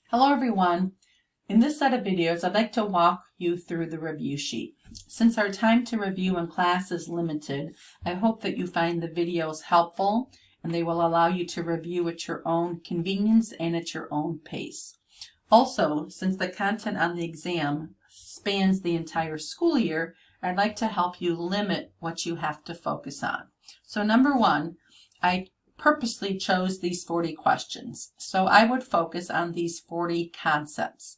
Hello everyone. In this set of videos, I'd like to walk you through the review sheet. Since our time to review in class is limited, I hope that you find the videos helpful and they will allow you to review at your own convenience and at your own pace. Also, since the content on the exam spans the entire school year, I'd like to help you limit what you have to focus on. So number one, I purposely chose these 40 questions. So I would focus on these 40 concepts.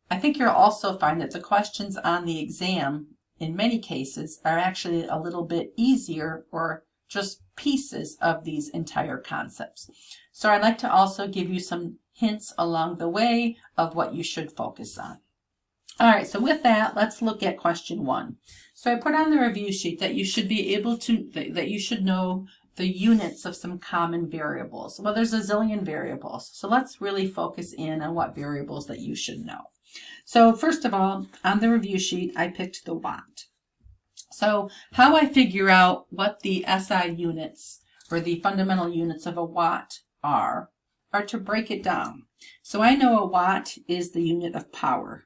I think you'll also find that the questions on the exam, in many cases, are actually a little bit easier or just pieces of these entire concepts. So I'd like to also give you some hints along the way of what you should focus on. All right, so with that, let's look at question one. So I put on the review sheet that you should be able to, that you should know the units of some common variables. Well, there's a zillion variables. So let's really focus in on what variables that you should know. So first of all, on the review sheet, I picked the watt. So how I figure out what the SI units or the fundamental units of a watt are to break it down. So I know a watt is the unit of power.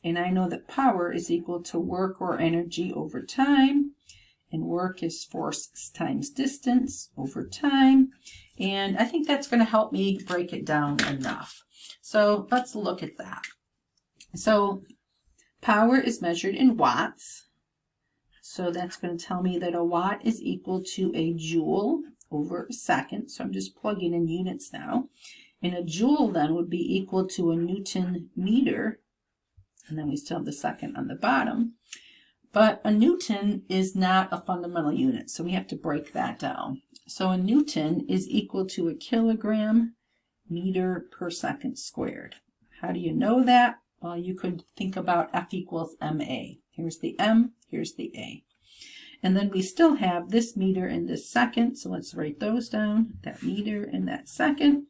And I know that power is equal to work or energy over time. And work is force times distance over time. And I think that's going to help me break it down enough. So let's look at that. So power is measured in watts. So that's going to tell me that a watt is equal to a joule over a second. So I'm just plugging in units now. And a joule then would be equal to a Newton meter. And then we still have the second on the bottom. But a Newton is not a fundamental unit, so we have to break that down. So a Newton is equal to a kilogram meter per second squared. How do you know that? Well, you could think about F equals MA. Here's the M, here's the A. And then we still have this meter and this second, so let's write those down, that meter and that second.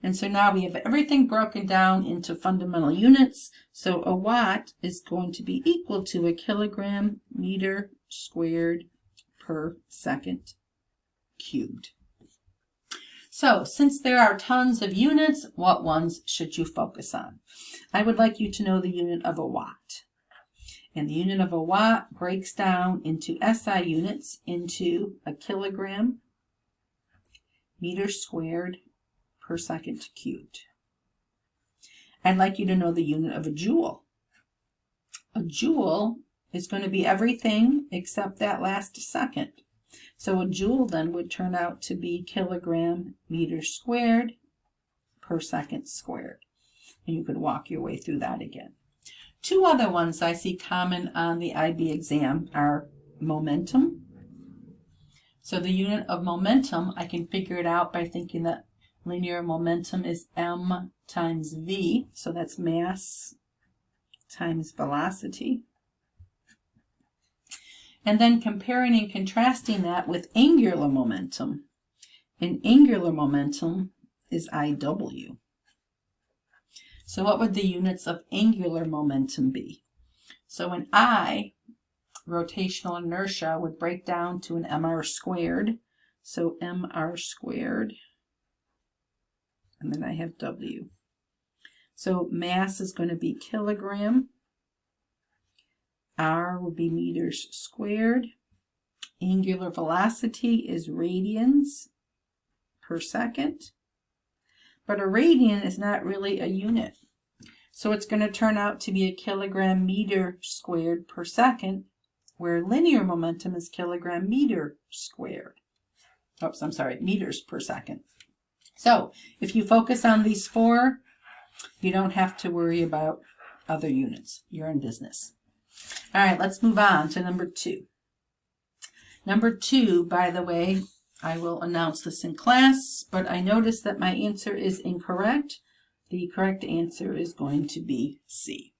And so now we have everything broken down into fundamental units. So a watt is going to be equal to a kilogram meter squared per second cubed. So since there are tons of units, what ones should you focus on? I would like you to know the unit of a watt. And the unit of a watt breaks down into SI units into a kilogram meter squared per second cubed. I'd like you to know the unit of a joule. A joule is going to be everything except that last second. So a joule then would turn out to be kilogram meter squared per second squared. And you could walk your way through that again. Two other ones I see common on the IB exam are momentum. So the unit of momentum, I can figure it out by thinking that linear momentum is m times v, so that's mass times velocity. And then comparing and contrasting that with angular momentum. And angular momentum is IW. So what would the units of angular momentum be? So an I, rotational inertia, would break down to an mr squared. So mr squared. And then I have W. So mass is going to be kilogram. R would be meters squared. Angular velocity is radians per second. But a radian is not really a unit. So it's going to turn out to be a kilogram meter squared per second, where linear momentum is kilogram meter squared. Oops, I'm sorry, meters per second. So if you focus on these four, you don't have to worry about other units. You're in business. All right, let's move on to number two. Number two, by the way, I will announce this in class, but I noticed that my answer is incorrect. The correct answer is going to be C.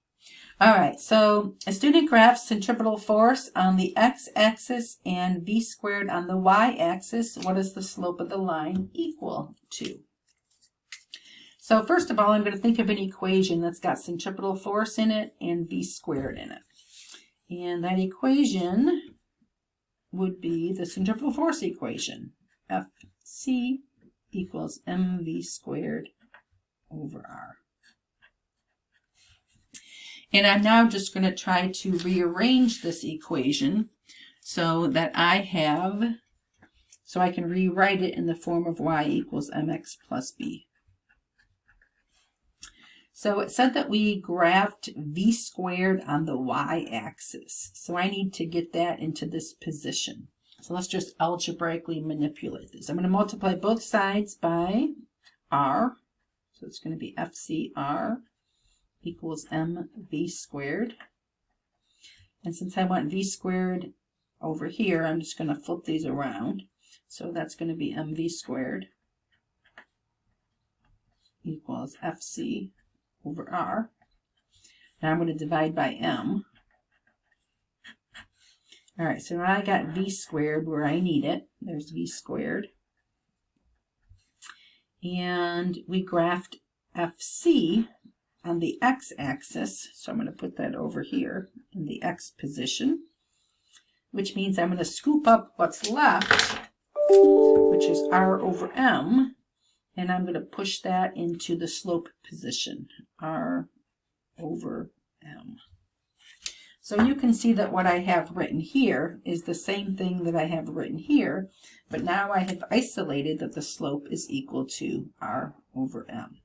All right, so a student graphs centripetal force on the x-axis and v squared on the y-axis. What is the slope of the line equal to? So first of all, I'm going to think of an equation that's got centripetal force in it and v squared in it. And that equation would be the centripetal force equation. Fc equals mv squared over r. And I'm now just going to try to rearrange this equation so that I can rewrite it in the form of y equals mx plus b. So it said that we graphed v squared on the y-axis. So I need to get that into this position. So let's just algebraically manipulate this. I'm going to multiply both sides by r. So it's going to be FCR equals mv squared. And since I want v squared over here, I'm just going to flip these around. So that's going to be mv squared equals FC over r. Now I'm going to divide by m. All right, so now I got v squared where I need it. There's v squared. And we graphed FC on the x-axis. So I'm going to put that over here in the x position, which means I'm going to scoop up what's left, which is r over m, and I'm going to push that into the slope position, r over m. So you can see that what I have written here is the same thing that I have written here, but now I have isolated that the slope is equal to r over m.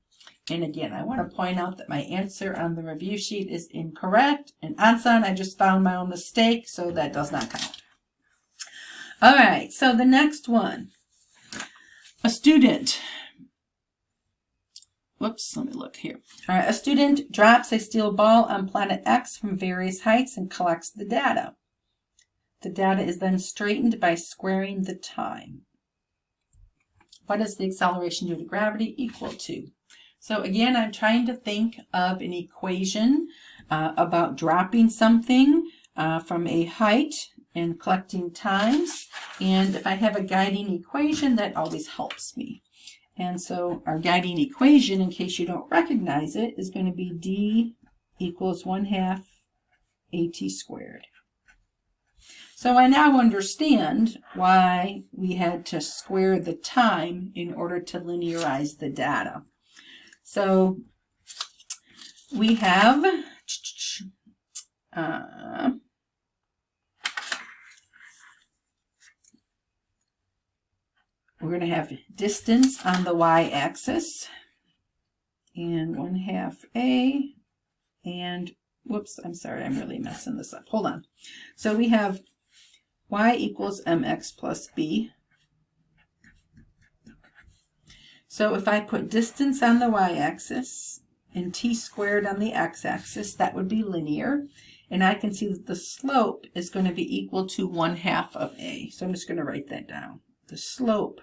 And again, I want to point out that my answer on the review sheet is incorrect, and Ansan, I just found my own mistake, so that does not count. All right, so the next one. A student. Whoops, let me look here. All right, a student drops a steel ball on planet X from various heights and collects the data. The data is then straightened by squaring the time. What is the acceleration due to gravity equal to? So again, I'm trying to think of an equation about dropping something from a height and collecting times. And if I have a guiding equation, that always helps me. And so our guiding equation, in case you don't recognize it, is going to be d equals 1/2 at squared. So I now understand why we had to square the time in order to linearize the data. So we have we're going to have distance on the y-axis and 1/2 a, and whoops, I'm sorry, I'm really messing this up. Hold on. So we have y equals mx plus b. So if I put distance on the y-axis and t squared on the x-axis, that would be linear. And I can see that the slope is going to be equal to 1/2 of a. So I'm just going to write that down. The slope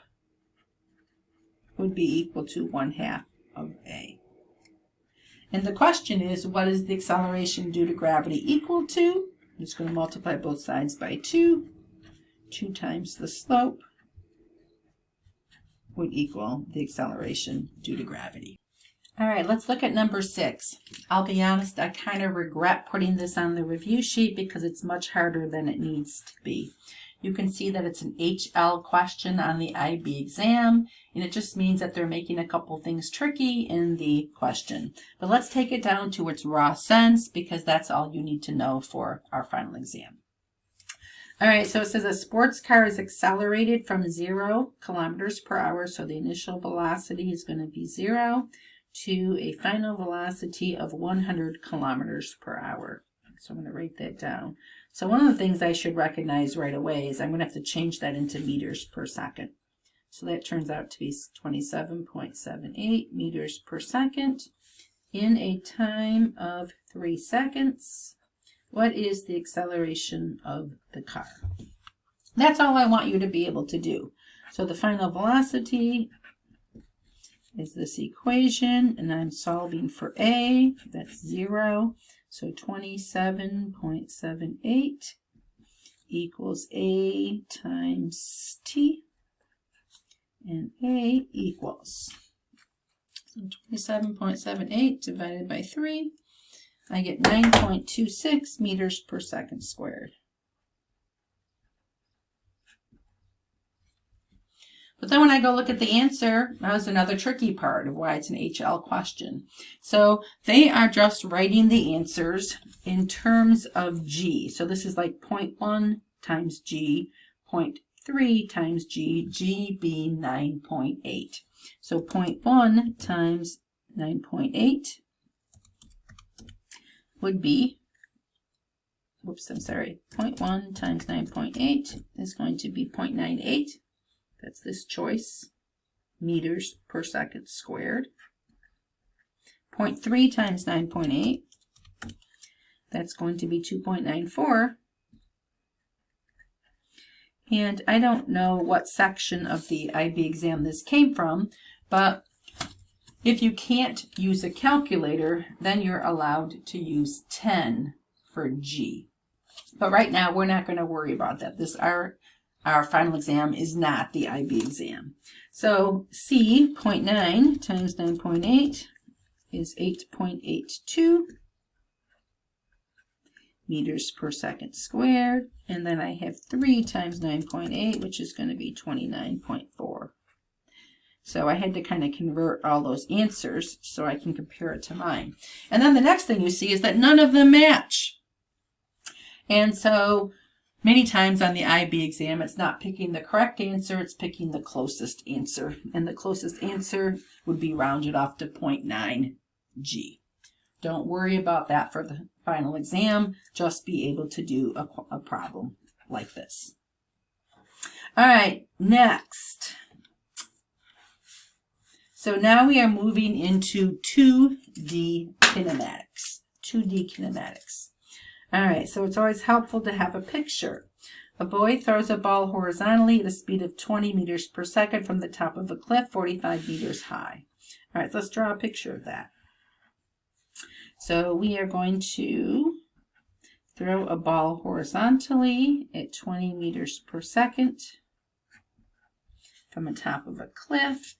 would be equal to 1/2 of a. And the question is, what is the acceleration due to gravity equal to? I'm just going to multiply both sides by 2. 2 times the slope would equal the acceleration due to gravity. All right, let's look at number 6. I'll be honest, I kind of regret putting this on the review sheet because it's much harder than it needs to be. You can see that it's an HL question on the IB exam, and it just means that they're making a couple things tricky in the question. But let's take it down to its raw sense because that's all you need to know for our final exam. All right, so it says a sports car is accelerated from 0 kilometers per hour, so the initial velocity is going to be 0, to a final velocity of 100 kilometers per hour. So I'm going to write that down. So one of the things I should recognize right away is I'm going to have to change that into meters per second. So that turns out to be 27.78 meters per second in a time of 3 seconds. What is the acceleration of the car? That's all I want you to be able to do. So the final velocity is this equation, and I'm solving for a. That's 0. So 27.78 equals a times t, and a equals, so 27.78 divided by 3, I get 9.26 meters per second squared. But then when I go look at the answer, that was another tricky part of why it's an HL question. So they are just writing the answers in terms of G. So this is like 0.1 times G, 0.3 times G, G being 9.8. So 0.1 times 9.8 would be, whoops, I'm sorry, 0.1 times 9.8 is going to be 0.98. That's this choice, meters per second squared. 0.3 times 9.8, that's going to be 2.94. And I don't know what section of the IB exam this came from, but if you can't use a calculator, then you're allowed to use 10 for G. But right now, we're not going to worry about that. Our final exam is not the IB exam. So C, 0.9 times 9.8 is 8.82 meters per second squared. And then I have 3 times 9.8, which is going to be 29.4. So I had to kind of convert all those answers so I can compare it to mine. And then the next thing you see is that none of them match. And so many times on the IB exam, it's not picking the correct answer, it's picking the closest answer. And the closest answer would be rounded off to 0.9 G. Don't worry about that for the final exam. Just be able to do a problem like this. All right, next. So now we are moving into 2D kinematics. 2D kinematics. All right, so it's always helpful to have a picture. A boy throws a ball horizontally at a speed of 20 meters per second from the top of a cliff 45 meters high. All right, so let's draw a picture of that. So we are going to throw a ball horizontally at 20 meters per second from the top of a cliff.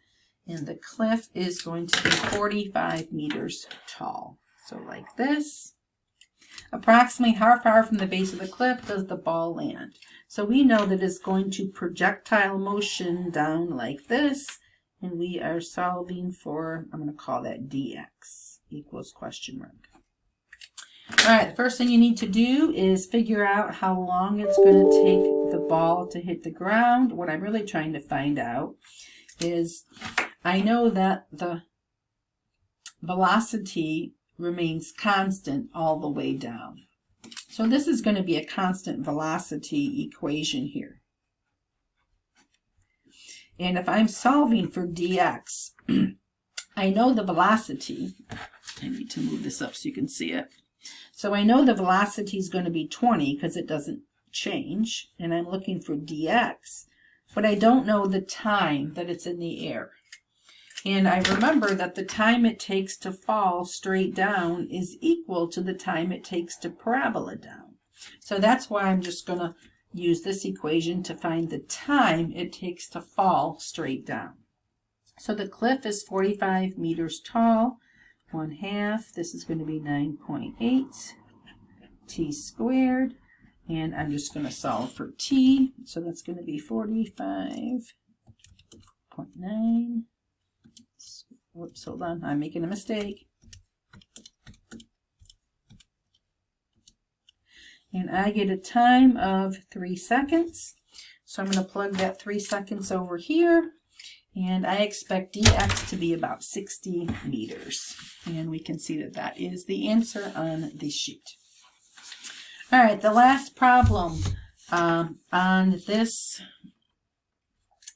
And the cliff is going to be 45 meters tall. So like this. Approximately how far from the base of the cliff does the ball land? So we know that it's going to projectile motion down like this. And we are solving for, I'm going to call that dx equals question mark. All right, the first thing you need to do is figure out how long it's going to take the ball to hit the ground. What I'm really trying to find out is I know that the velocity remains constant all the way down. So this is going to be a constant velocity equation here. And if I'm solving for dx, I know the velocity. I need to move this up so you can see it. So I know the velocity is going to be 20 because it doesn't change. And I'm looking for dx, but I don't know the time that it's in the air. And I remember that the time it takes to fall straight down is equal to the time it takes to parabola down. So that's why I'm just going to use this equation to find the time it takes to fall straight down. So the cliff is 45 meters tall, 1/2. This is going to be 9.8 t squared. And I'm just going to solve for t. So that's going to be 45.9. Whoops, hold on. I'm making a mistake. And I get a time of 3 seconds. So I'm going to plug that 3 seconds over here. And I expect dx to be about 60 meters. And we can see that that is the answer on the sheet. All right, the last problem on this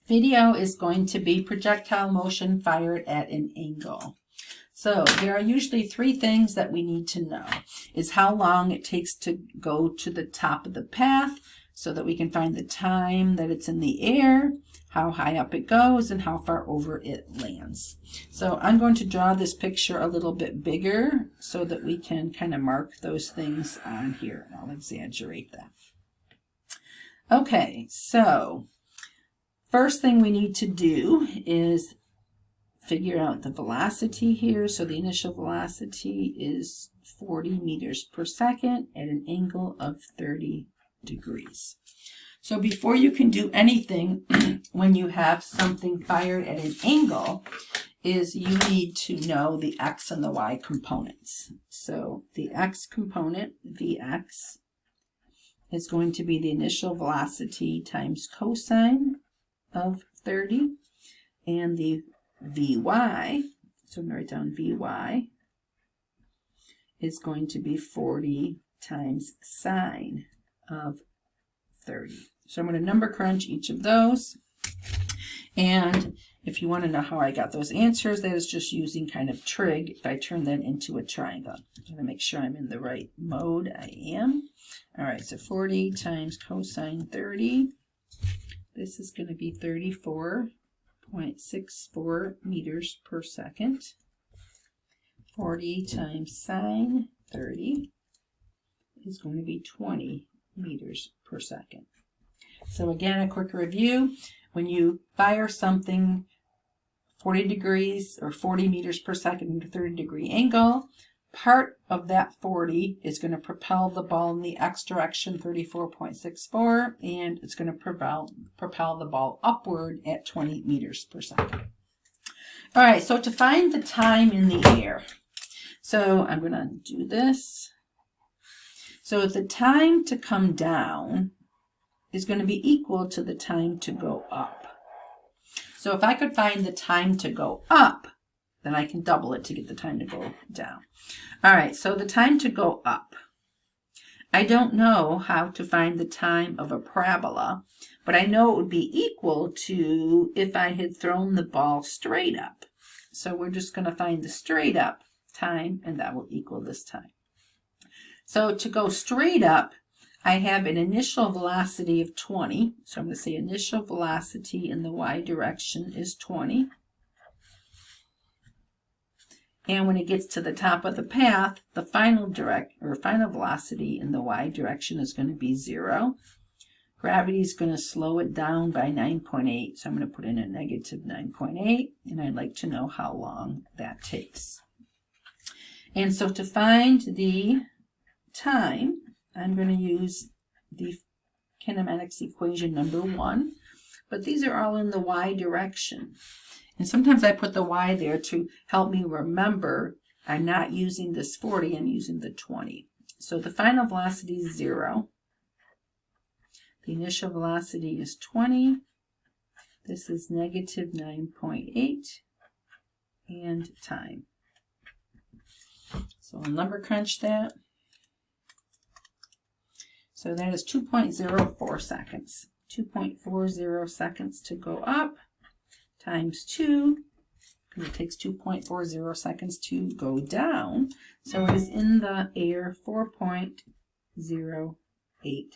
video is going to be projectile motion fired at an angle. So there are usually 3 things that we need to know. Is how long it takes to go to the top of the path so that we can find the time that it's in the air, how high up it goes, and how far over it lands. So I'm going to draw this picture a little bit bigger so that we can kind of mark those things on here. And I'll exaggerate that. Okay, so first thing we need to do is figure out the velocity here. So the initial velocity is 40 meters per second at an angle of 30 degrees. So before you can do anything when you have something fired at an angle, is you need to know the x and the y components. So the x component, Vx, is going to be the initial velocity times cosine of 30, and the Vy, so I'm going to write down Vy, is going to be 40 times sine of 30. So I'm going to number crunch each of those. And if you want to know how I got those answers, that is just using kind of trig. If I turn that into a triangle, I'm going to make sure I'm in the right mode. I am. All right, so 40 times cosine 30. This is going to be 34.64 meters per second. 40 times sine 30 is going to be 20 meters per second. So again, a quick review. When you fire something 40 degrees or 40 meters per second at a 30-degree angle, part of that 40 is going to propel the ball in the x direction, 34.64, and it's going to propel the ball upward at 20 meters per second. All right, so to find the time in the air, so I'm going to do this. So the time to come down is going to be equal to the time to go up. So if I could find the time to go up, then I can double it to get the time to go down. All right, so the time to go up. I don't know how to find the time of a parabola, but I know it would be equal to if I had thrown the ball straight up. So we're just going to find the straight up time, and that will equal this time. So to go straight up, I have an initial velocity of 20. So I'm going to say initial velocity in the y direction is 20. And when it gets to the top of the path, the final velocity in the y direction is going to be 0. Gravity is going to slow it down by 9.8. So I'm going to put in a negative 9.8, and I'd like to know how long that takes. And so to find the time, I'm going to use the kinematics equation number 1, but these are all in the y direction. And sometimes I put the y there to help me remember I'm not using this 40, I'm using the 20. So the final velocity is 0. The initial velocity is 20. This is negative 9.8, and time. So I'll number crunch that. So that is 2.04 seconds. 2.40 seconds to go up times 2, because it takes 2.40 seconds to go down. So it is in the air 4.08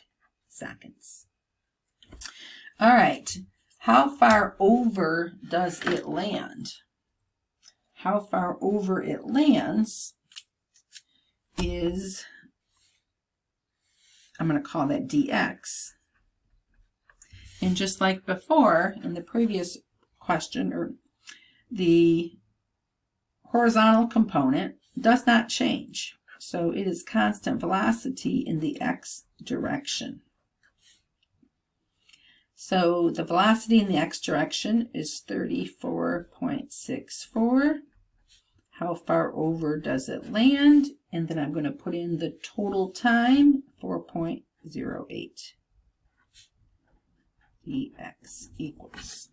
seconds. All right, how far over does it land? How far over it lands is, I'm going to call that dx. And just like before in the previous question, or the horizontal component does not change. So it is constant velocity in the x direction. So the velocity in the x direction is 34.64. How far over does it land? And then I'm going to put in the total time, 4.08. dx equals.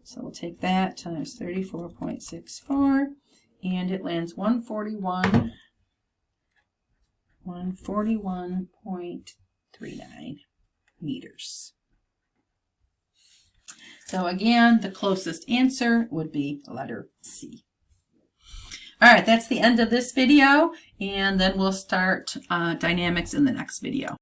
So we'll take that times 34.64, and it lands 141.39 meters. So again, the closest answer would be letter C. All right, that's the end of this video, and then we'll start dynamics in the next video.